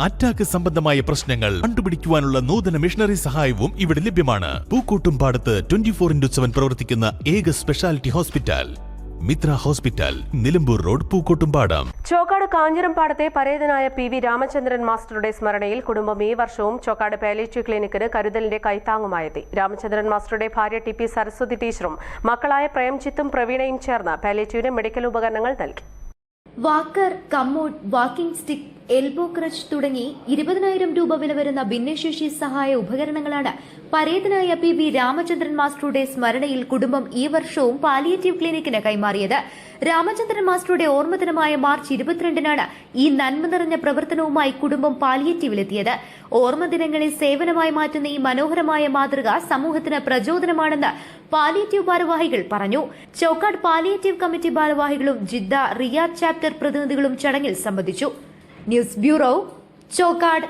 Attack സംബന്ധമായ പ്രശ്നങ്ങൾ കണ്ടുപിടിക്കുവാനുള്ള നൂതന മിഷണറി സഹായവും ഇവിടെ ലഭ്യമാണ്. പൂക്കോട്ടുംപാടത്ത് 24/7 പ്രവർത്തിക്കുന്ന ഏക speciality hospital Mitra hospital, Nilambur road, Pookkottumpadam. Chokkad കാഞ്ഞിരംപാടത്തെ പരേതനായ PV രാമചന്ദ്രൻ മാസ്റ്ററുടെ സ്മരണയിൽ കുടുംബം ഈ വർഷവും ചോക്കാട് പാലിയേറ്റീവ് ക്ലിനിക്കിന് കരുതലിന്റെ കൈത്താങ്ങുമായെത്തി. രാമചന്ദ്രൻ മാസ്റ്ററുടെ ഭാര്യ TP സരസ്വതി ടീച്ചറും മക്കളായ പ്രേംജിത്തും പ്രവീണയും ചേർന്ന് പാലിയേറ്റീവിന് മെഡിക്കൽ ഉപകരണങ്ങൾ നൽകി. Walker, commode, walking stick, elbow crutch തുടങ്ങി 20,000 രൂപ വില വരുന്ന ഭിന്നശേഷി സഹായ ഉപകരണങ്ങളാണ് പരേതനായ PV രാമചന്ദ്രൻ മാസ്റ്ററുടെ സ്മരണയിൽ കുടുംബം ഈ വർഷവും പാലിയേറ്റീവ് ക്ലിനിക്കിന് കൈമാറിയത്. രാമചന്ദ്രൻ മാസ്റ്ററുടെ ഓർമ്മദിനമായ മാർച്ച് 22-നാണ് ഈ നന്മ നിറഞ്ഞ പ്രവർത്തനവുമായി കുടുംബം പാലിയേറ്റീവിലെത്തിയത്. ഓർമ്മദിനങ്ങളെ സേവനമായി മാറ്റുന്ന ഈ മനോഹരമായ മാതൃക സമൂഹത്തിന് പ്രചോദനമാണെന്ന് പാലിയേറ്റീവ് ഭാരവാഹികൾ പറഞ്ഞു. ചോക്കാട് പാലിയേറ്റീവ് കമ്മിറ്റി ഭാരവാഹികളും ജിദ്ദ, റിയാദ് ചാപ്റ്റർ പ്രതിനിധികളും ചടങ്ങിൽ സംബന്ധിച്ചു. News bureau, Chokkad.